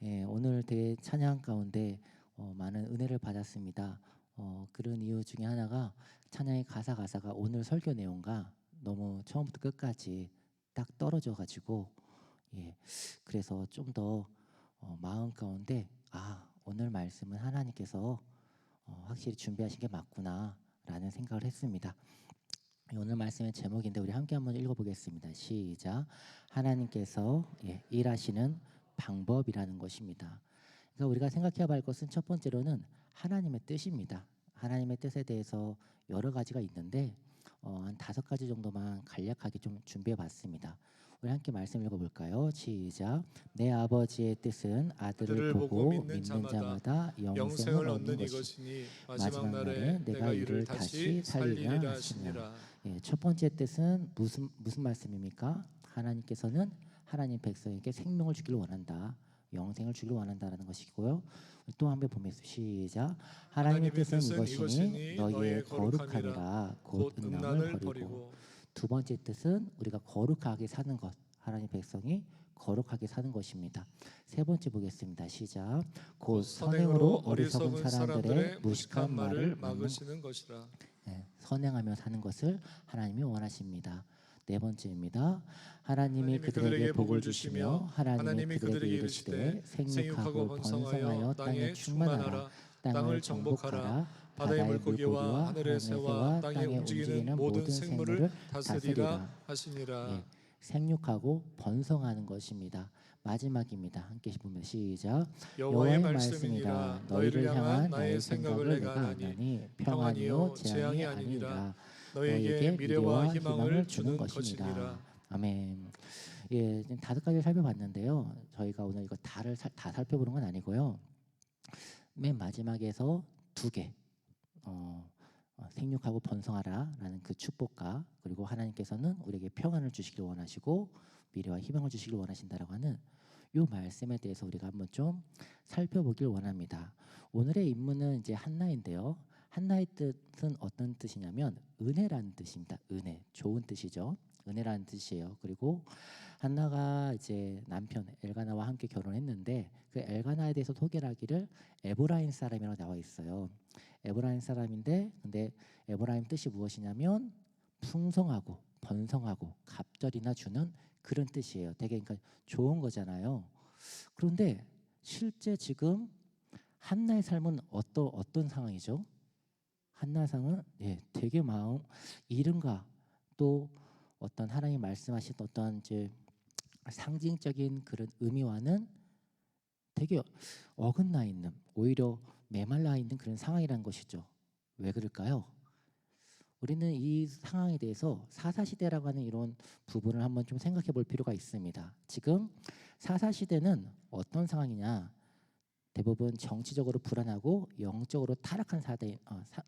예, 오늘 대회 찬양 가운데 많은 은혜를 받았습니다. 그런 이유 중에 하나가 찬양의 가사가 오늘 설교 내용과 너무 처음부터 끝까지 딱 떨어져 가지고 예, 그래서 좀 더 마음 가운데 오늘 말씀은 하나님께서 확실히 준비하신 게 맞구나라는 생각을 했습니다. 오늘 말씀의 제목인데 우리 함께 한번 읽어보겠습니다. 시작. 하나님께서 일하시는 방법이라는 것입니다. 그러니까 우리가 생각해야 할 것은 첫 번째로는 하나님의 뜻입니다. 하나님의 뜻에 대해서 여러 가지가 있는데 한 5가지 정도만 간략하게 좀 준비해봤습니다. 우리 함께 말씀 읽어볼까요? 시작. 내 아버지의 뜻은 아들을 보고 믿는 자마다 영생을 얻는 것이니 마지막 날에 내가 이를 다시 살리리라 하시니라. 첫 번째 뜻은 무슨 말씀입니까? 하나님께서는 하나님 백성에게 생명을 주기를 원한다. 영생을 주기를 원한다라는 것이고요. 또 한번 보면서 시작. 하나님의 뜻은 이것이니 너희의 거룩함이라 곧 음란을 버리고. 두 번째 뜻은 우리가 거룩하게 사는 것. 하나님 백성이 거룩하게 사는 것입니다. 세 번째 보겠습니다. 시작. 곧 선행으로 어리석은 사람들의 무식한 말을 막으시는 것이라. 선행하며 사는 것을 하나님이 원하십니다. 네 번째입니다. 하나님이 그들에게 복을 주시며 하나님이 그들에게 이르시되 생육하고 번성하여 땅에 충만하라. 땅을 정복하라. 바다의 물고기와 하늘의 새와 땅에 움직이는 모든 생물을 다스리라 하시니라. 생육하고 번성하는 것입니다. 마지막입니다. 함께 보면 시작. 여호와의 말씀이라 너희를 향한 나의 생각을 내가 아나니 평안이요 재앙이 아니라 너희에게 미래와 희망을 주는 것이니라. 아멘. 예, 지금 5가지를 살펴봤는데요. 저희가 오늘 이거 다 살펴보는 건 아니고요. 맨 마지막에서 2개. 생육하고 번성하라라는 그 축복과 그리고 하나님께서는 우리에게 평안을 주시기를 원하시고 미래와 희망을 주시기를 원하신다라고 하는 이 말씀에 대해서 우리가 한번 좀 살펴보길 원합니다. 오늘의 인문은 이제 한나인데요. 한나의 뜻은 어떤 뜻이냐면 은혜라는 뜻입니다. 은혜, 좋은 뜻이죠. 은혜라는 뜻이에요. 그리고 한나가 이제 남편 엘가나와 함께 결혼했는데 그 엘가나에 대해서 소개를 하기를 에브라임 사람이라고 나와 있어요. 에브라임 사람인데 근데 에브라임 뜻이 무엇이냐면 풍성하고 번성하고 갑절이나 주는 그런 뜻이에요. 되게 그러니까 좋은 거잖아요. 그런데 실제 지금 한나의 삶은 어떤 상황이죠? 한나의 상은 되게 마음 이른과 또 어떤 하나님 말씀하신 어떤 이제 상징적인 그런 의미와는 되게 어긋나 있는 오히려 메말라 있는 그런 상황이라는 것이죠. 왜 그럴까요? 우리는 이 상황에 대해서 사사시대라고 하는 이런 부분을 한번 좀 생각해 볼 필요가 있습니다. 지금 사사시대는 어떤 상황이냐? 대부분 정치적으로 불안하고 영적으로 타락한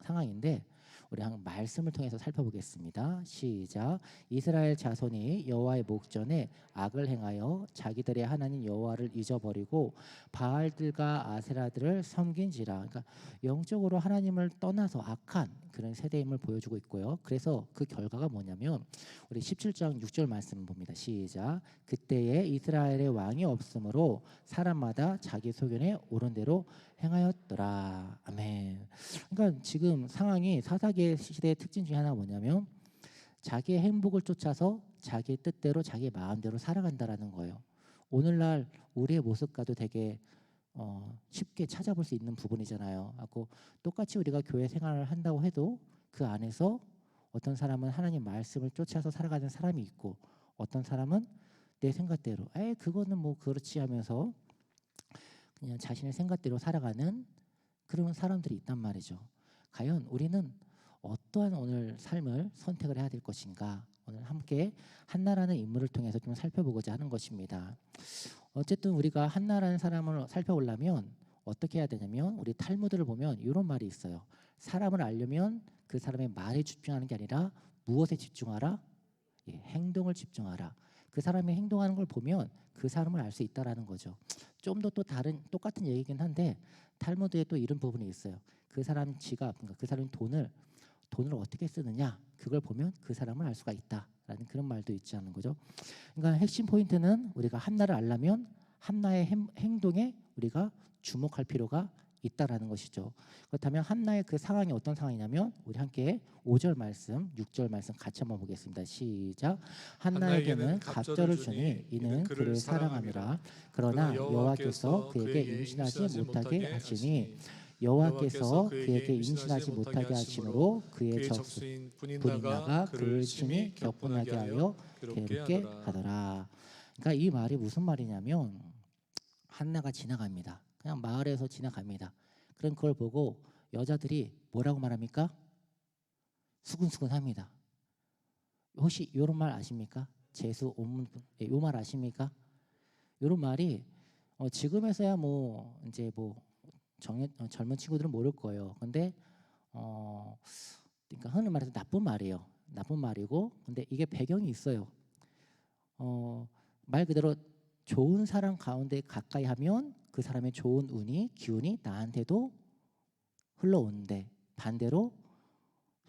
상황인데 우리 한 말씀을 통해서 살펴보겠습니다. 시작. 이스라엘 자손이 여호와의 목전에 악을 행하여 자기들의 하나님 여호와를 잊어버리고 바알들과 아세라들을 섬긴지라. 그러니까 영적으로 하나님을 떠나서 악한 그런 세대임을 보여주고 있고요. 그래서 그 결과가 뭐냐면 우리 17장 6절 말씀 봅니다. 시작. 그때에 이스라엘의 왕이 없으므로 사람마다 자기 소견에 옳은 대로 행하였더라. 아멘. 그러니까 지금 상황이 사사기 시대의 특징 중에 하나가 뭐냐면 자기의 행복을 쫓아서 자기의 뜻대로 자기의 마음대로 살아간다라는 거예요. 오늘날 우리의 모습과도 되게 쉽게 찾아볼 수 있는 부분이잖아요. 똑같이 우리가 교회 생활을 한다고 해도 그 안에서 어떤 사람은 하나님 말씀을 쫓아서 살아가는 사람이 있고 어떤 사람은 내 생각대로 그거는 뭐 그렇지 하면서 그냥 자신의 생각대로 살아가는 그런 사람들이 있단 말이죠. 과연 우리는 어떠한 오늘 삶을 선택을 해야 될 것인가? 오늘 함께 한나라는 인물을 통해서 좀 살펴보고자 하는 것입니다. 어쨌든 우리가 한나라는 사람을 살펴보려면 어떻게 해야 되냐면 우리 탈무드를 보면 이런 말이 있어요. 사람을 알려면 그 사람의 말에 집중하는 게 아니라 무엇에 집중하라? 행동을 집중하라. 그 사람이 행동하는 걸 보면 그 사람을 알 수 있다라는 거죠. 좀 더 또 다른 똑같은 얘기긴 한데 탈무드에 또 이런 부분이 있어요. 그 사람 지갑, 그러니까 그 사람이 돈을 어떻게 쓰느냐 그걸 보면 그 사람을 알 수가 있다라는 그런 말도 있지 않는 거죠. 그러니까 핵심 포인트는 우리가 한나를 알려면 한나의 행동에 우리가 주목할 필요가 있다라는 것이죠. 그렇다면 한나의 그 상황이 어떤 상황이냐면 우리 함께 5절 말씀, 6절 말씀 같이 한번 보겠습니다. 시작. 한나에게는 갑절을 주니 이는 그를 사랑함이라. 그러나 여호와께서 그에게 임신하지 못하게 하시니 여호와께서 그에게 임신하지 못하게 하심으로 그의 적수인 분인나가 그를 친히 격분하게 하여 괴롭게 하더라. 그러니까 이 말이 무슨 말이냐면 한나가 지나갑니다. 그냥 마을에서 지나갑니다. 그럼 그걸 보고 여자들이 뭐라고 말합니까? 수근수근합니다. 혹시 이런 말 아십니까? 재수 옴문 이 말 아십니까? 이런 말이 지금에서야 뭐 이제 뭐 젊은 친구들은 모를 거예요. 근데 그러니까 흔히 말해서 나쁜 말이에요. 나쁜 말이고, 근데 이게 배경이 있어요. 말 그대로 좋은 사람 가운데 가까이 하면 그 사람의 좋은 운이 기운이 나한테도 흘러오는데 반대로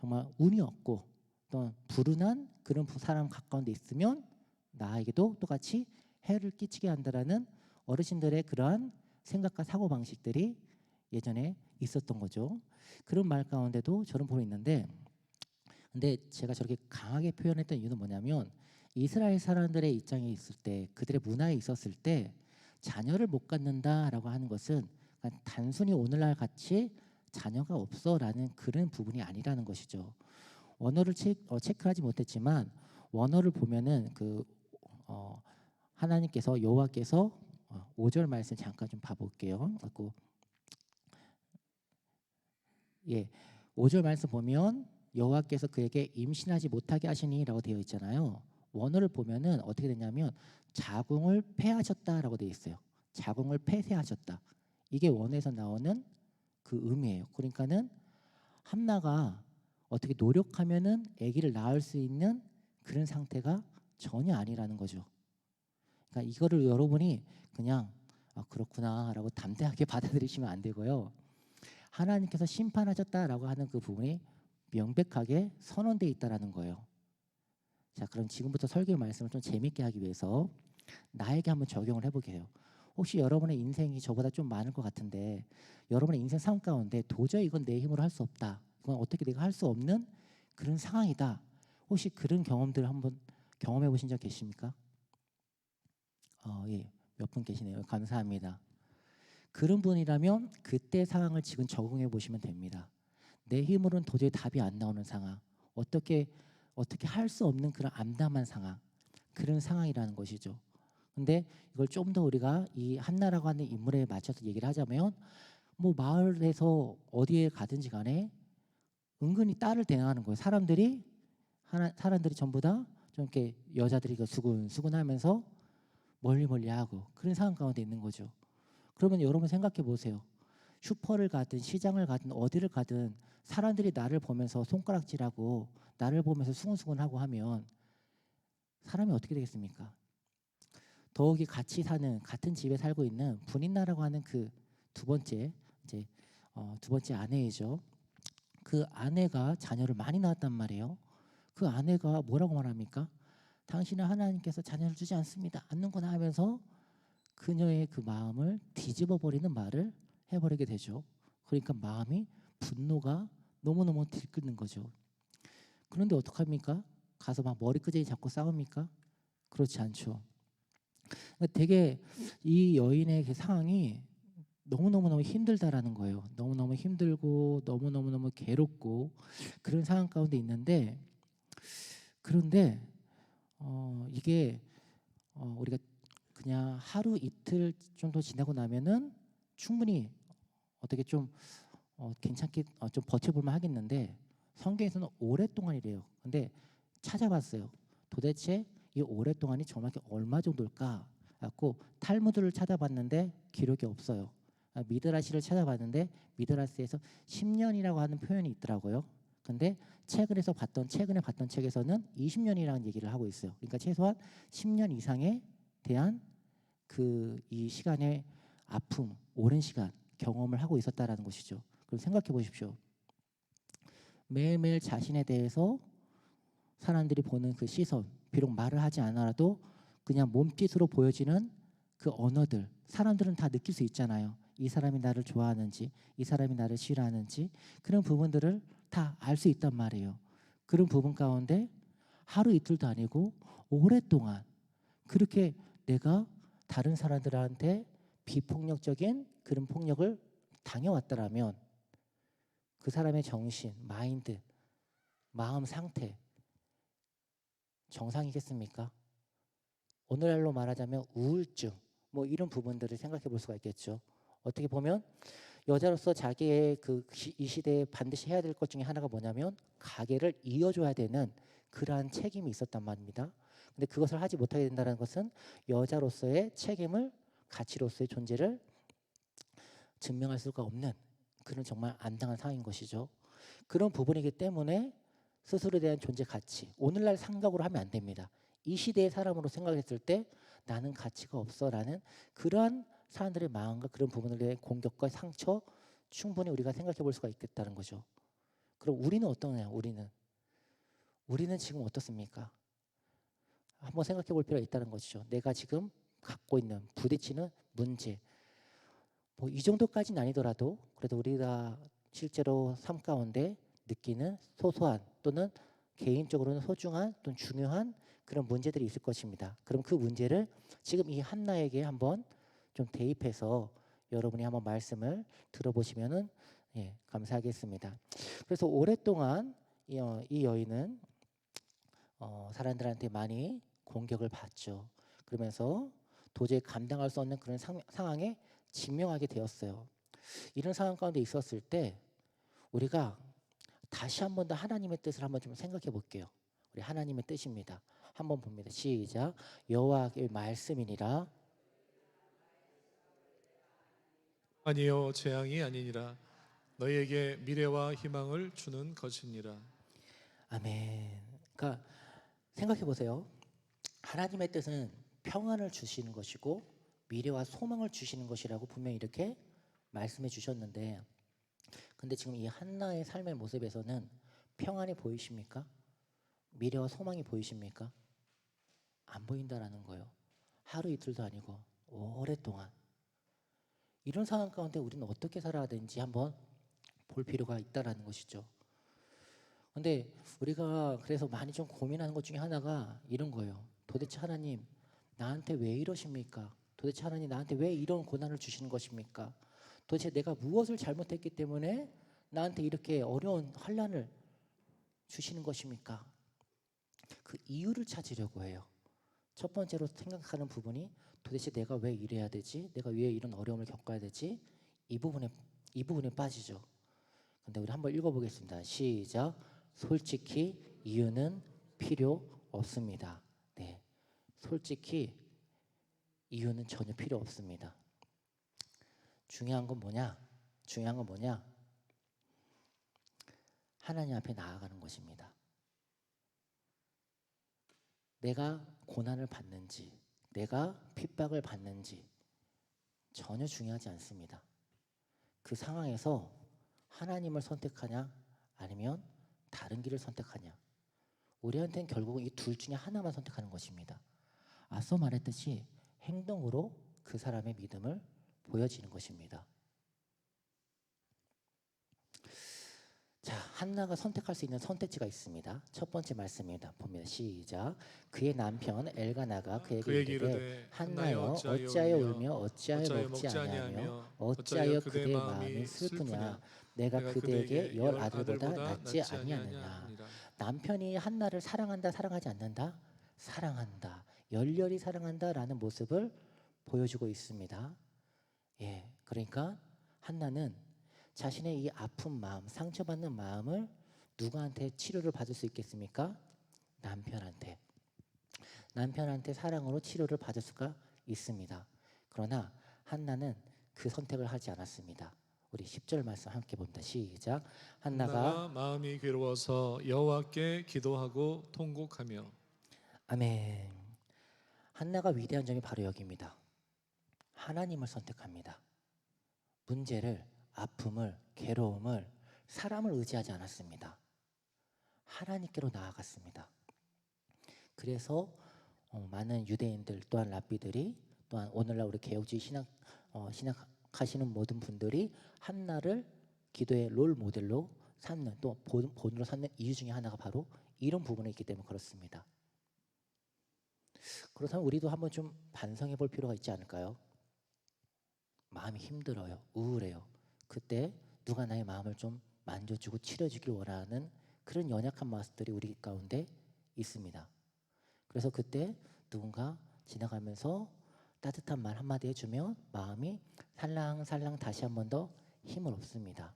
정말 운이 없고 또 불운한 그런 사람 가까운 데 있으면 나에게도 똑같이 해를 끼치게 한다라는 어르신들의 그러한 생각과 사고 방식들이 예전에 있었던 거죠. 그런 말 가운데도 저는 보고 있는데, 근데 제가 저렇게 강하게 표현했던 이유는 뭐냐면 이스라엘 사람들의 입장에 있을 때, 그들의 문화에 있었을 때 자녀를 못 갖는다라고 하는 것은 그러니까 단순히 오늘날 같이 자녀가 없어라는 그런 부분이 아니라는 것이죠. 원어를 체크하지 못했지만 원어를 보면은 하나님께서 여호와께서 5절 말씀 잠깐 좀 봐볼게요. 그리고 5절 말씀 보면 여호와께서 그에게 임신하지 못하게 하시니라고 되어 있잖아요. 원어를 보면은 어떻게 되냐면 자궁을 폐하셨다라고 되어 있어요. 자궁을 폐쇄하셨다. 이게 원어에서 나오는 그 의미예요. 그러니까는 한나가 어떻게 노력하면은 아기를 낳을 수 있는 그런 상태가 전혀 아니라는 거죠. 그러니까 이거를 여러분이 그냥 그렇구나라고 담대하게 받아들이시면 안 되고요. 하나님께서 심판하셨다라고 하는 그 부분이 명백하게 선언되어 있다라는 거예요. 자, 그럼 지금부터 설교의 말씀을 좀 재밌게 하기 위해서 나에게 한번 적용을 해보게요. 혹시 여러분의 인생이 저보다 좀 많을 것 같은데 여러분의 인생 삶 가운데 도저히 이건 내 힘으로 할 수 없다. 이건 어떻게 내가 할 수 없는 그런 상황이다. 혹시 그런 경험들을 한번 경험해 보신 적 계십니까? 예, 몇 분 계시네요. 감사합니다. 그런 분이라면 그때 상황을 지금 적응해 보시면 됩니다. 내 힘으로는 도저히 답이 안 나오는 상황, 어떻게 할 수 없는 그런 암담한 상황, 그런 상황이라는 것이죠. 근데 이걸 좀 더 우리가 이 한나라고 하는 인물에 맞춰서 얘기를 하자면 뭐 마을에서 어디에 가든지 간에 은근히 딸을 대하는 거예요. 사람들이 전부 다 좀 이렇게 여자들이 수근수근하면서 멀리 하고 그런 상황 가운데 있는 거죠. 그러면 여러분 생각해 보세요. 슈퍼를 가든 시장을 가든 어디를 가든 사람들이 나를 보면서 손가락질하고 나를 보면서 수근수근하고 하면 사람이 어떻게 되겠습니까? 더욱이 같이 사는 같은 집에 살고 있는 분인나라고 하는 그 두 번째 이제 두 번째 아내이죠. 그 아내가 자녀를 많이 낳았단 말이에요. 그 아내가 뭐라고 말합니까? 당신은 하나님께서 자녀를 주지 않는구나 하면서 그녀의 그 마음을 뒤집어 버리는 말을 해버리게 되죠. 그러니까 마음이 분노가 너무너무 들끓는 거죠. 그런데 어떡합니까? 가서 막 머리끄댕이 잡고 싸웁니까? 그렇지 않죠. 그러니까 되게 이 여인의 그 상황이 너무너무 힘들다라는 거예요. 너무너무 힘들고 너무너무 괴롭고 그런 상황 가운데 있는데, 그런데 이게 우리가 그냥 하루 이틀 정도 지나고 나면은 충분히 어떻게 좀 괜찮게 좀 버텨볼만 하겠는데 성경에서는 오랫동안이래요. 근데 찾아봤어요. 도대체 이 오랫동안이 정확히 얼마 정도일까? 갖고 탈무드를 찾아봤는데 기록이 없어요. 미드라시를 찾아봤는데 미드라시에서 10년이라고 하는 표현이 있더라고요. 근데 최근에 봤던 책에서는 20년이라는 얘기를 하고 있어요. 그러니까 최소한 10년 이상에 대한 이 시간의 아픔, 오랜 시간 경험을 하고 있었다라는 것이죠. 그럼 생각해 보십시오. 매일매일 자신에 대해서 사람들이 보는 그 시선, 비록 말을 하지 않아도 그냥 몸짓으로 보여지는 그 언어들, 사람들은 다 느낄 수 있잖아요. 이 사람이 나를 좋아하는지, 이 사람이 나를 싫어하는지, 그런 부분들을 다 알 수 있단 말이에요. 그런 부분 가운데 하루 이틀도 아니고 오랫동안 그렇게 내가 다른 사람들한테 비폭력적인 그런 폭력을 당해왔더라면 그 사람의 정신, 마인드, 마음 상태 정상이겠습니까? 오늘날로 말하자면 우울증 뭐 이런 부분들을 생각해 볼 수가 있겠죠. 어떻게 보면 여자로서 자기의 이 시대에 반드시 해야 될 것 중에 하나가 뭐냐면 가게를 이어줘야 되는 그러한 책임이 있었단 말입니다. 근데 그것을 하지 못하게 된다는 것은 여자로서의 책임을, 가치로서의 존재를 증명할 수가 없는 그런 정말 안당한 상황인 것이죠. 그런 부분이기 때문에 스스로에 대한 존재 가치, 오늘날 생각으로 하면 안 됩니다. 이 시대의 사람으로 생각했을 때 나는 가치가 없어라는 그러한 사람들의 마음과 그런 부분에 대한 공격과 상처 충분히 우리가 생각해 볼 수가 있겠다는 거죠. 그럼 우리는 어떠냐? 우리는 지금 어떻습니까? 한번 생각해 볼 필요가 있다는 것이죠. 내가 지금 갖고 있는 부딪히는 문제, 뭐 이 정도까지는 아니더라도 그래도 우리가 실제로 삶 가운데 느끼는 소소한 또는 개인적으로는 소중한 또는 중요한 그런 문제들이 있을 것입니다. 그럼 그 문제를 지금 이 한나에게 한번 좀 대입해서 여러분이 한번 말씀을 들어보시면은 감사하겠습니다. 그래서 오랫동안 이 여인은 사람들한테 많이 공격을 받죠. 그러면서 도저히 감당할 수 없는 그런 상황에 직면하게 되었어요. 이런 상황 가운데 있었을 때 우리가 다시 한 번 더 하나님의 뜻을 한번 좀 생각해 볼게요. 우리 하나님의 뜻입니다. 한번 봅니다. 시작. 여호와의 말씀이니라. 아니요 재앙이 아니니라 너희에게 미래와 희망을 주는 것이니라. 아멘. 그러니까 생각해 보세요. 하나님의 뜻은 평안을 주시는 것이고 미래와 소망을 주시는 것이라고 분명히 이렇게 말씀해 주셨는데, 근데 지금 이 한나의 삶의 모습에서는 평안이 보이십니까? 미래와 소망이 보이십니까? 안 보인다라는 거예요. 하루 이틀도 아니고 오랫동안. 이런 상황 가운데 우리는 어떻게 살아야 되는지 한번 볼 필요가 있다라는 것이죠. 근데 우리가 그래서 많이 좀 고민하는 것 중에 하나가 이런 거예요. 도대체 하나님 나한테 왜 이러십니까? 도대체 하나님 나한테 왜 이런 고난을 주시는 것입니까? 도대체 내가 무엇을 잘못했기 때문에 나한테 이렇게 어려운 환난을 주시는 것입니까? 그 이유를 찾으려고 해요. 첫 번째로 생각하는 부분이 도대체 내가 왜 이래야 되지? 내가 왜 이런 어려움을 겪어야 되지? 이 부분에 빠지죠. 근데 우리 한번 읽어보겠습니다. 시작. 솔직히 이유는 필요 없습니다. 네, 솔직히 이유는 전혀 필요 없습니다. 중요한 건 뭐냐? 하나님 앞에 나아가는 것입니다. 내가 고난을 받는지, 내가 핍박을 받는지 전혀 중요하지 않습니다. 그 상황에서 하나님을 선택하냐 아니면 다른 길을 선택하냐, 우리한테는 결국은 이 둘 중에 하나만 선택하는 것입니다. 앞서 말했듯이 행동으로 그 사람의 믿음을 보여지는 것입니다. 자, 한나가 선택할 수 있는 선택지가 있습니다. 첫 번째 말씀입니다. 봅니다. 시작. 그의 남편 엘가나가 그에게 이르되 한나여 어찌하여 울며 어찌하여 먹지 아니하며 어찌하여 그대의 마음이 슬프냐, 내가 그대에게 열 아들보다 낫지 아니하느냐. 남편이 한나를 사랑한다 사랑하지 않는다? 사랑한다, 열렬히 사랑한다라는 모습을 보여주고 있습니다. 그러니까 한나는 자신의 이 아픈 마음, 상처받는 마음을 누구한테 치료를 받을 수 있겠습니까? 남편한테 사랑으로 치료를 받을 수가 있습니다. 그러나 한나는 그 선택을 하지 않았습니다. 우리 10절 말씀 함께 봅니다. 시작. 한나가 마음이 괴로워서 여호와께 기도하고 통곡하며. 아멘. 한나가 위대한 점이 바로 여기입니다. 하나님을 선택합니다. 문제를, 아픔을, 괴로움을, 사람을 의지하지 않았습니다. 하나님께로 나아갔습니다. 그래서 많은 유대인들 또한 랍비들이 또한 오늘날 우리 개혁주의 신학하시는 모든 분들이 한나를 기도의 롤 모델로 삼는 또 본으로 삼는 이유 중에 하나가 바로 이런 부분에 있기 때문에 그렇습니다. 그렇다면 우리도 한번 좀 반성해 볼 필요가 있지 않을까요? 마음이 힘들어요. 우울해요. 그때 누가 나의 마음을 좀 만져주고 치료해주길 원하는 그런 연약한 모습들이 우리 가운데 있습니다. 그래서 그때 누군가 지나가면서 따뜻한 말 한마디 해주면 마음이 살랑살랑 다시 한 번 더 힘을 얻습니다.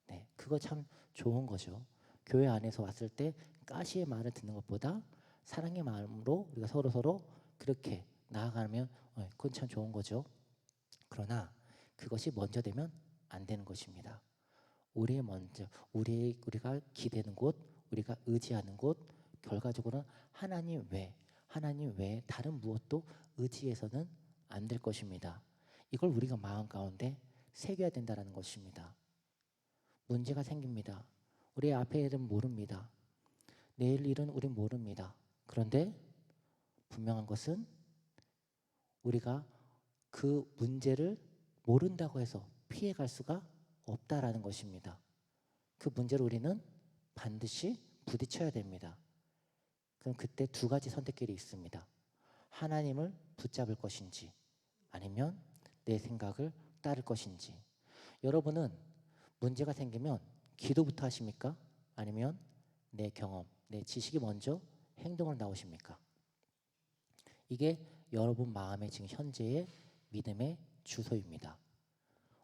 네, 그거 참 좋은 거죠. 교회 안에서 왔을 때 가시의 말을 듣는 것보다 사랑의 마음으로 우리가 서로 그렇게 나아가면 그건 참 좋은 거죠. 그러나 그것이 먼저 되면 안 되는 것입니다. 우리가 기대는 곳, 우리가 의지하는 곳, 결과적으로는 하나님 외에 다른 무엇도 의지해서는 안 될 것입니다. 이걸 우리가 마음 가운데 새겨야 된다는 것입니다. 문제가 생깁니다. 우리 앞의 일은 모릅니다. 내일 일은 우린 모릅니다. 그런데 분명한 것은 우리가 그 문제를 모른다고 해서 피해갈 수가 없다라는 것입니다. 그 문제를 우리는 반드시 부딪혀야 됩니다. 그럼 그때 두 가지 선택길이 있습니다. 하나님을 붙잡을 것인지 아니면 내 생각을 따를 것인지. 여러분은 문제가 생기면 기도부터 하십니까? 아니면 내 경험, 내 지식이 먼저 행동을 나오십니까? 이게 여러분 마음의 지금 현재의 믿음의 주소입니다.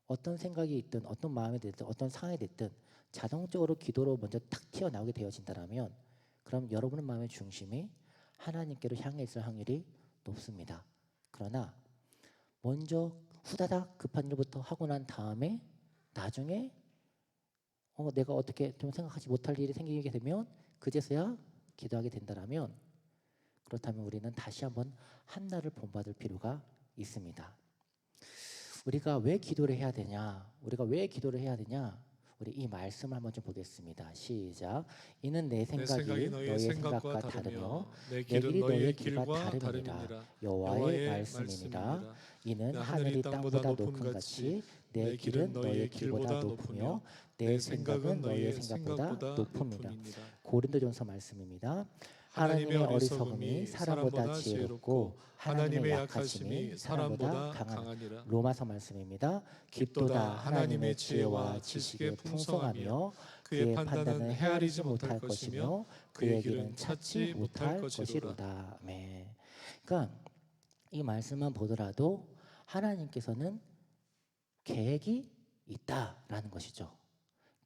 어떤 생각이 있든 어떤 마음이 됐든 어떤 상황이 됐든 자동적으로 기도로 먼저 탁 튀어나오게 되어진다면 그럼 여러분의 마음의 중심이 하나님께로 향해 있을 확률이 높습니다. 그러나 먼저 후다닥 급한 일부터 하고 난 다음에 나중에 내가 어떻게 좀 생각하지 못할 일이 생기게 되면 그제서야 기도하게 된다면 그렇다면 우리는 다시 한번 한나를 본받을 필요가 있습니다. 우리가 왜 기도를 해야 되냐? 우리 이 말씀을 한번 좀 보겠습니다. 시작. 이는 내 생각이 너의 생각과 다르며 내 길이 너의 길과 다름이니라. 여호와의 말씀이니라. 이는 하늘이 땅보다 높음 같이 내 길은 너의 길보다 높으며 내 생각은 너의 생각보다 높음이라. 고린도전서 말씀입니다. 하나님의 어리석음이 사람보다 지혜롭고 하나님의 약하심이 사람보다 강하니라. 로마서 말씀입니다. 깊도다 하나님의 지혜와 지식의 풍성하며 그의 판단은 헤아리지 못할 것이며 그의 길은 찾지 못할 것이로다. 아멘. 그러니까 이 말씀만 보더라도 하나님께서는 계획이 있다라는 것이죠.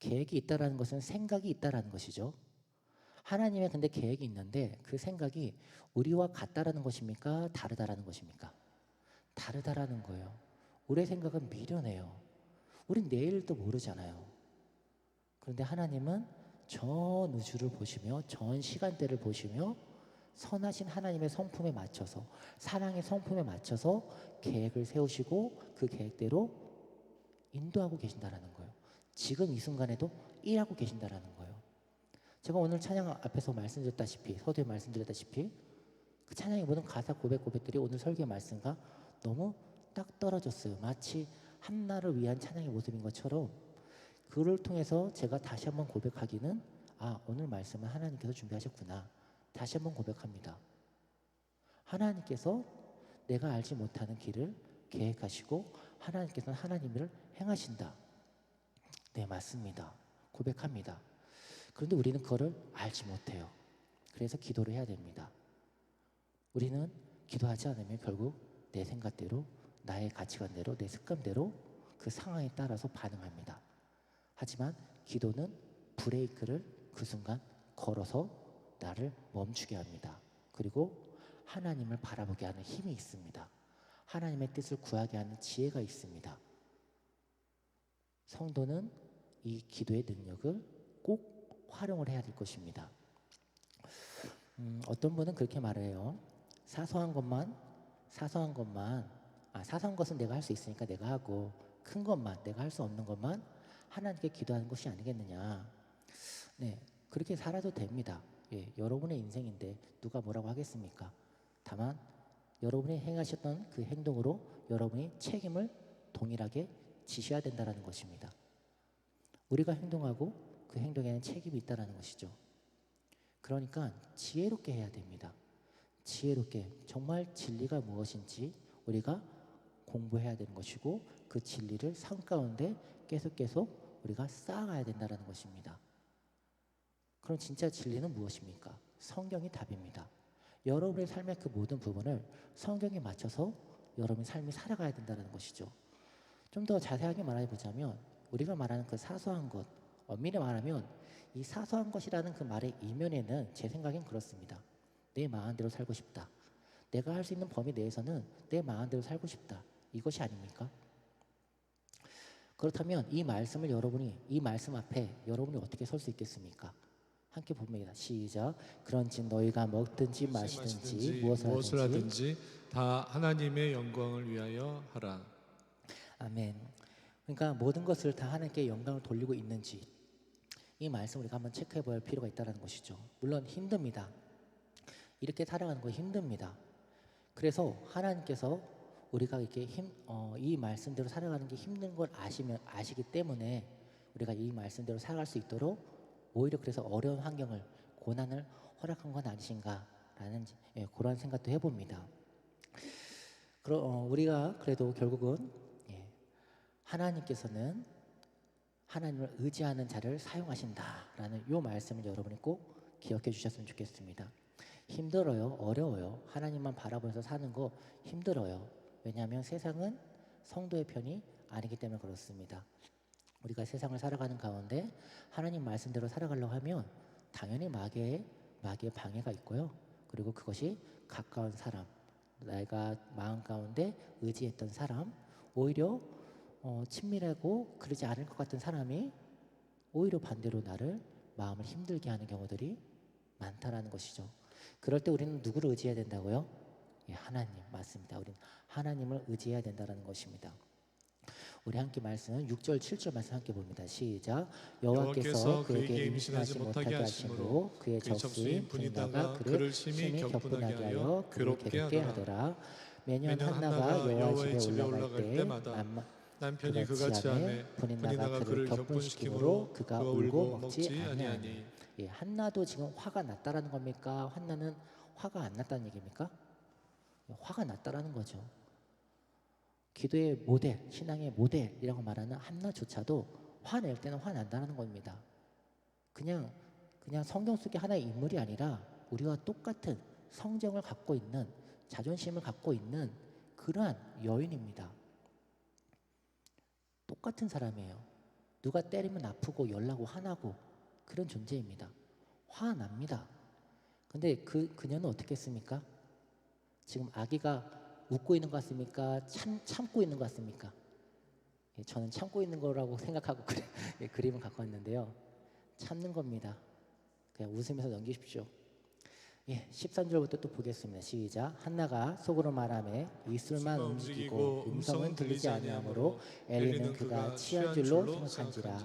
계획이 있다라는 것은 생각이 있다라는 것이죠. 하나님의 근데 계획이 있는데 그 생각이 우리와 같다라는 것입니까? 다르다라는 것입니까? 다르다라는 거예요. 우리의 생각은 미련해요. 우린 내일도 모르잖아요. 그런데 하나님은 전 우주를 보시며 전 시간대를 보시며 선하신 하나님의 성품에 맞춰서 사랑의 성품에 맞춰서 계획을 세우시고 그 계획대로 인도하고 계신다라는 거예요. 지금 이 순간에도 일하고 계신다라는 거예요. 제가 오늘 찬양 앞에서 말씀드렸다시피 서두에 말씀드렸다시피 그 찬양의 모든 가사 고백들이 오늘 설교의 말씀과 너무 딱 떨어졌어요. 마치 한나를 위한 찬양의 모습인 것처럼 그를 통해서 제가 다시 한번 고백하기는 오늘 말씀은 하나님께서 준비하셨구나. 다시 한번 고백합니다. 하나님께서 내가 알지 못하는 길을 계획하시고 하나님께서는 하나님을 행하신다. 네, 맞습니다. 고백합니다. 그런데 우리는 그거를 알지 못해요. 그래서 기도를 해야 됩니다. 우리는 기도하지 않으면 결국 내 생각대로 나의 가치관대로 내 습관대로 그 상황에 따라서 반응합니다. 하지만 기도는 브레이크를 그 순간 걸어서 나를 멈추게 합니다. 그리고 하나님을 바라보게 하는 힘이 있습니다. 하나님의 뜻을 구하게 하는 지혜가 있습니다. 성도는 이 기도의 능력을 꼭 활용을 해야 될 것입니다. 어떤 분은 그렇게 말해요. 사소한 것은 내가 할 수 있으니까 내가 하고 큰 것만 내가 할 수 없는 것만 하나님께 기도하는 것이 아니겠느냐. 네, 그렇게 살아도 됩니다. 예, 여러분의 인생인데 누가 뭐라고 하겠습니까? 다만 여러분이 행하셨던 그 행동으로 여러분이 책임을 동일하게 지셔야 된다는 것입니다. 우리가 행동하고 그 행동에는 책임이 있다는 것이죠. 그러니까 지혜롭게 해야 됩니다. 지혜롭게 정말 진리가 무엇인지 우리가 공부해야 되는 것이고 그 진리를 삶 가운데 계속 우리가 쌓아가야 된다는 것입니다. 그럼 진짜 진리는 무엇입니까? 성경이 답입니다. 여러분의 삶의 그 모든 부분을 성경에 맞춰서 여러분의 삶이 살아가야 된다는 것이죠. 좀 더 자세하게 말해보자면 우리가 말하는 그 사소한 것, 엄밀히 말하면 이 사소한 것이라는 그 말의 이면에는 제 생각엔 그렇습니다. 내 마음대로 살고 싶다. 내가 할 수 있는 범위 내에서는 내 마음대로 살고 싶다. 이것이 아닙니까? 그렇다면 이 말씀을 이 말씀 앞에 여러분이 어떻게 설 수 있겠습니까? 함께 봅니다. 시작. 그런즉 너희가 먹든지 마시든지 무엇을 하든지 다 하나님의 영광을 위하여 하라. 아멘. 그러니까 모든 것을 다 하나님께 영광을 돌리고 있는지 이 말씀 우리가 한번 체크해 볼 필요가 있다는 것이죠. 물론 힘듭니다. 이렇게 살아가는 거 힘듭니다. 그래서 하나님께서 우리가 이렇게 이 말씀대로 살아가는 게 힘든 걸 아시기 때문에 우리가 이 말씀대로 살아갈 수 있도록 오히려 그래서 어려운 환경을 고난을 허락한 건 아니신가라는 그런 생각도 해봅니다. 우리가 그래도 결국은 하나님께서는 하나님을 의지하는 자를 사용하신다라는 이 말씀을 여러분이 꼭 기억해 주셨으면 좋겠습니다. 힘들어요, 어려워요. 하나님만 바라보면서 사는 거 힘들어요. 왜냐하면 세상은 성도의 편이 아니기 때문에 그렇습니다. 우리가 세상을 살아가는 가운데 하나님 말씀대로 살아가려고 하면 당연히 마귀의 방해가 있고요. 그리고 그것이 가까운 사람, 내가 마음 가운데 의지했던 사람, 오히려 친밀하고 그러지 않을 것 같은 사람이 오히려 반대로 나를 마음을 힘들게 하는 경우들이 많다라는 것이죠. 그럴 때 우리는 누구를 의지해야 된다고요? 하나님, 맞습니다. 우리는 하나님을 의지해야 된다는 것입니다. 우리 함께 말씀 6절 7절 말씀 함께 봅니다. 시작. 여호와께서 그에게 임신하지 못하게 하심으로 그의 적수인 분이다가 그를 심히 격분하게 하여 그를 괴롭게 하더라. 매년 한나가 여호와의 집에 올라갈 때마다 남편이 그같이 하매 분이다가 그를 격분시키므로 그가 울고 먹지 아니하니. 한나도 지금 화가 났다라는 겁니까? 한나는 화가 안 났다는 얘기입니까? 화가 났다라는 거죠. 기도의 모델, 신앙의 모델이라고 말하는 한나조차도 화낼 때는 화난다는 겁니다. 그냥 성경 속의 하나의 인물이 아니라 우리와 똑같은 성정을 갖고 있는, 자존심을 갖고 있는 그러한 여인입니다. 똑같은 사람이에요. 누가 때리면 아프고 열나고 화나고 그런 존재입니다. 화납니다. 근데 그녀는 어떻게 했습니까? 지금 아기가 웃고 있는 것 같습니까? 참고 있는 것 같습니까? 저는 참고 있는 거라고 생각하고 그림을 갖고 왔는데요. 참는 겁니다. 그냥 웃으면서 넘기십시오. 13절부터 또 보겠습니다. 시작. 한나가 속으로 말하매 입술만 움직이고 음성은 들리지 아니하므로 엘리는 그가 취한 줄로 생각한지라.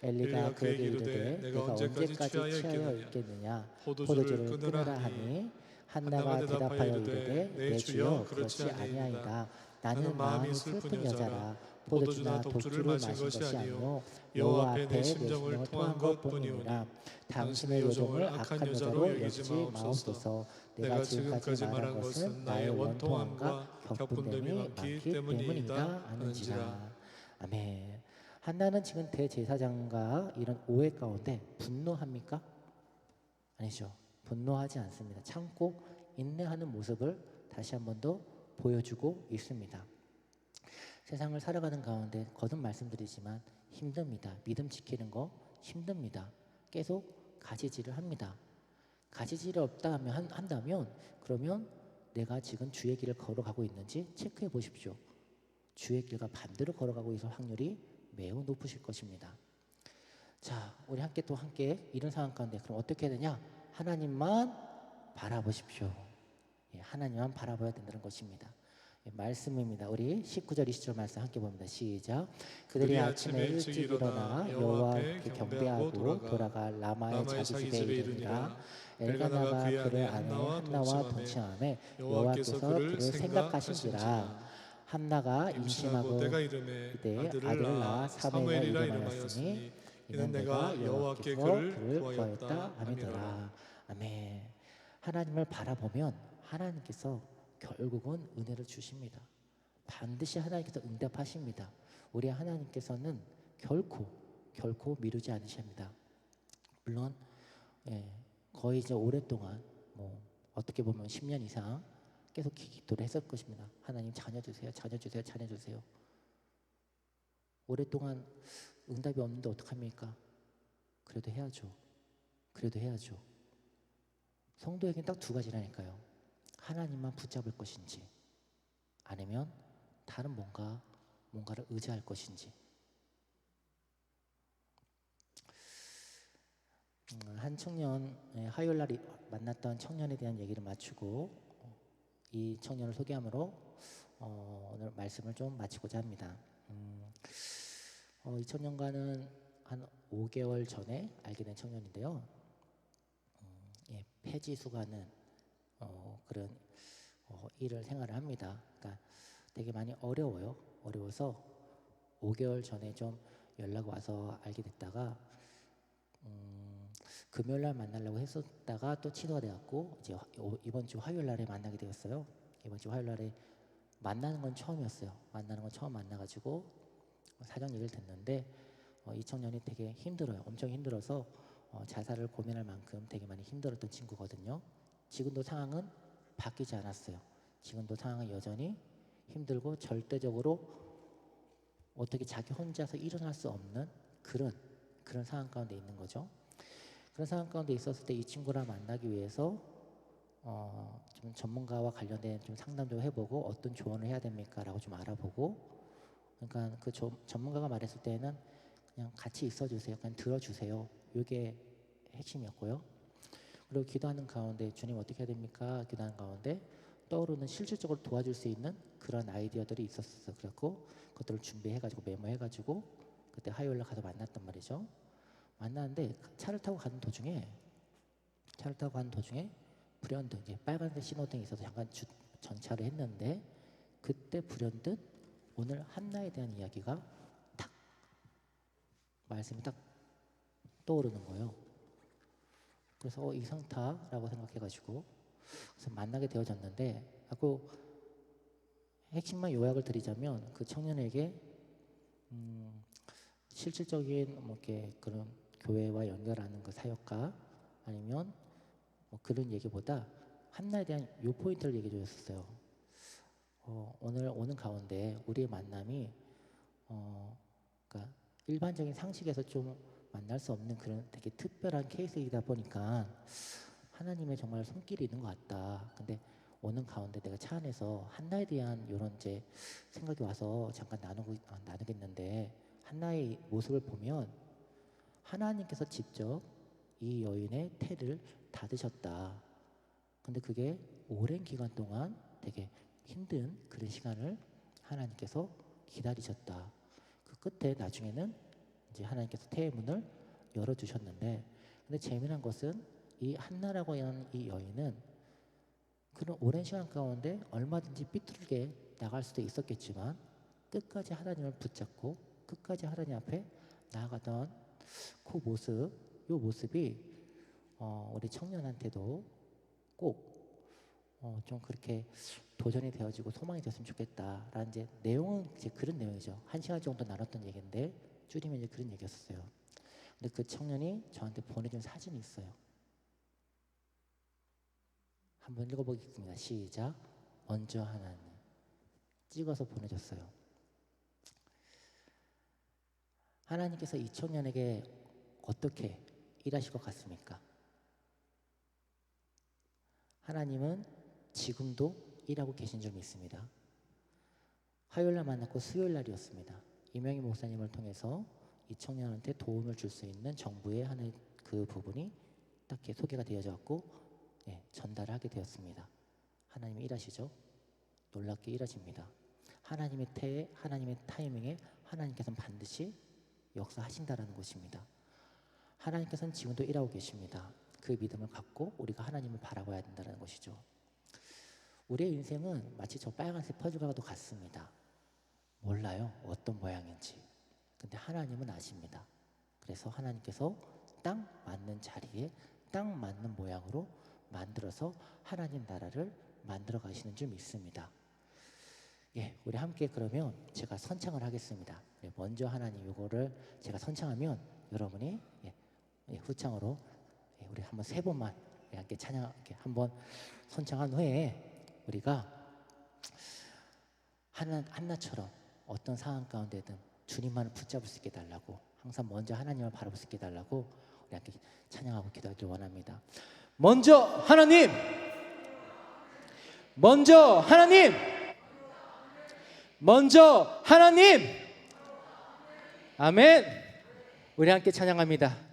엘리가 그에게 이르되 내가 언제까지 취하여 있겠느냐? 포도주를 끊으라 하니 한나가 대답하여 이르되 내 주여 그렇지 아니하이다. 나는 마음이 슬픈 여자라. 포도주나 독주를 마신 것이 아니요 여호와 앞에 내 심정을 토한 것뿐이오니 당신의 요정을 악한 여자로 여기지 마옵소서. 내가 지금까지 말한 것은 나의 원통함과 격분됨이 많기 때문이다 하는지라. 아멘. 한나는 지금 대제사장과 이런 오해 가운데 분노합니까? 아니죠. 분노하지 않습니다. 참고 인내하는 모습을 다시 한 번 더 보여주고 있습니다. 세상을 살아가는 가운데 거듭 말씀드리지만 힘듭니다. 믿음 지키는 거 힘듭니다. 계속 가지질을 합니다. 가지질이 없다 한다면 그러면 내가 지금 주의 길을 걸어가고 있는지 체크해 보십시오. 주의 길과 반대로 걸어가고 있을 확률이 매우 높으실 것입니다. 자, 우리 함께 이런 상황 가운데 그럼 어떻게 해야 되냐? 하나님만 바라보십시오. 하나님만 바라봐야 된다는 것입니다. 예, 말씀입니다. 우리 19절 20절 말씀 함께 봅니다. 시작. 그들이 아침에 일찍 일어나 여호와께 경배하고 돌아가 라마의 자기 집에 이르니라. 엘가나가 그의 아내 한나와 동침하매 여호와께서 그를 생각하신지라. 한나가 임신하고 이때 아들을 낳아 사무엘이라 이름하였으니 이는 내가 여호와께 그를 구하였다 함이더라. 아멘. 하나님을 바라보면 하나님께서 결국은 은혜를 주십니다. 반드시 하나님께서 응답하십니다. 우리 하나님께서는 결코 미루지 않으십니다. 물론 거의 이제 오랫동안 어떻게 보면 10년 이상 계속 기도를 했을 것입니다. 하나님 자녀 주세요, 자녀 주세요, 자녀 주세요. 오랫동안 응답이 없는데 어떡합니까? 그래도 해야죠. 그래도 해야죠. 성도에게는 딱 두 가지라니까요. 하나님만 붙잡을 것인지 아니면 다른 뭔가를 의지할 것인지. 한 청년, 화요일 날 만났던 청년에 대한 얘기를 마치고 이 청년을 소개함으로 오늘 말씀을 좀 마치고자 합니다. 이 청년과는 한 5개월 전에 알게 된 청년인데요. 폐지수거하는 그런 일을 생활을 합니다. 그러니까 되게 많이 어려워요. 어려워서 5개월 전에 좀 연락 와서 알게 됐다가 금요일 날 만나려고 했었다가 또 취소가 돼갖고 이제 이번 주 화요일 날에 만나게 되었어요. 이번 주 화요일 날에 만나는 건 처음이었어요. 만나는 건 처음 만나가지고 사정 얘기를 듣는데 이 청년이 되게 힘들어요. 엄청 힘들어서 자살을 고민할 만큼 되게 많이 힘들었던 친구거든요. 지금도 상황은 바뀌지 않았어요. 지금도 상황은 여전히 힘들고 절대적으로 어떻게 자기 혼자서 일어날 수 없는 그런 상황 가운데 있는 거죠. 그런 상황 가운데 있었을 때 이 친구랑 만나기 위해서 좀 전문가와 관련된 좀 상담도 해보고 어떤 조언을 해야 됩니까라고 좀 알아보고, 그러니까 그 전문가가 말했을 때는 그냥 같이 있어주세요, 그냥 들어주세요. 이게 핵심이었고요. 그리고 기도하는 가운데 주님 어떻게 해야 됩니까? 기도하는 가운데 떠오르는 실질적으로 도와줄 수 있는 그런 아이디어들이 있었어요. 그래갖고 그것들을 준비해가지고 메모해가지고 그때 화요일날 가서 만났단 말이죠. 만났는데 차를 타고 가는 도중에 불현듯 이제 빨간색 신호등이 있어서 잠깐 정차를 했는데 그때 불현듯 오늘 한나에 대한 이야기가 말씀이 딱 떠오르는 거예요. 그래서 이상타라고 생각해가지고 그래서 만나게 되어졌는데, 하고 핵심만 요약을 드리자면 그 청년에게 실질적인 이렇게 그런 교회와 연결하는 그 사역과 아니면 그런 얘기보다 한나에 대한 요 포인트를 얘기해 주셨어요. 오늘 오는 가운데 우리의 만남이 그러니까 일반적인 상식에서 좀 만날 수 없는 그런 되게 특별한 케이스이다 보니까 하나님의 정말 손길이 있는 것 같다. 근데 오는 가운데 내가 차 안에서 한나에 대한 이런 이제 생각이 와서 잠깐 나누겠는데, 한나의 모습을 보면 하나님께서 직접 이 여인의 태를 닫으셨다. 근데 그게 오랜 기간 동안 되게 힘든 그런 시간을 하나님께서 기다리셨다. 그 끝에 나중에는 이제 하나님께서 태의 문을 열어주셨는데, 근데 재미난 것은 이 한나라고 하는 이 여인은 그런 오랜 시간 가운데 얼마든지 삐뚤게 나갈 수도 있었겠지만 끝까지 하나님을 붙잡고 끝까지 하나님 앞에 나아가던 그 모습, 이 모습이 우리 청년한테도 꼭 좀 그렇게 도전이 되어지고 소망이 됐으면 좋겠다라는 이제 내용은 이제 그런 내용이죠. 1시간 정도 나눴던 얘기인데 줄이면 이제 그런 얘기였어요. 근데 그 청년이 저한테 보내준 사진이 있어요. 한번 읽어보겠습니다. 시작. 먼저 하나님 찍어서 보내줬어요. 하나님께서 이 청년에게 어떻게 일하실 것 같습니까? 하나님은 지금도 일하고 계신 줄 믿습니다. 화요일날 만났고 수요일날이었습니다. 이명희 목사님을 통해서 이 청년한테 도움을 줄 수 있는 정부의 하나의 그 부분이 딱 소개가 되어졌고 전달을 하게 되었습니다. 하나님이 일하시죠. 놀랍게 이뤄집니다. 하나님의 태에, 하나님의 타이밍에 하나님께서는 반드시 역사하신다라는 것입니다. 하나님께서는 지금도 일하고 계십니다. 그 믿음을 갖고 우리가 하나님을 바라봐야 된다는 것이죠. 우리의 인생은 마치 저 빨간색 퍼즐과도 같습니다. 몰라요, 어떤 모양인지. 근데 하나님은 아십니다. 그래서 하나님께서 딱 맞는 자리에 딱 맞는 모양으로 만들어서 하나님 나라를 만들어 가시는 줄 믿습니다. 예, 우리 함께 그러면 제가 선창을 하겠습니다. 먼저 하나님 이거를 제가 선창하면 여러분이 후창으로 우리 한번 3번만 함께 찬양 이렇게 한번 선창한 후에 우리가 한나처럼 어떤 상황 가운데든 주님만을 붙잡을 수 있게 달라고, 항상 먼저 하나님을 바라볼 수 있게 달라고 우리 함께 찬양하고 기도하기를 원합니다. 먼저 하나님, 먼저 하나님, 먼저 하나님. 아멘. 우리 함께 찬양합니다.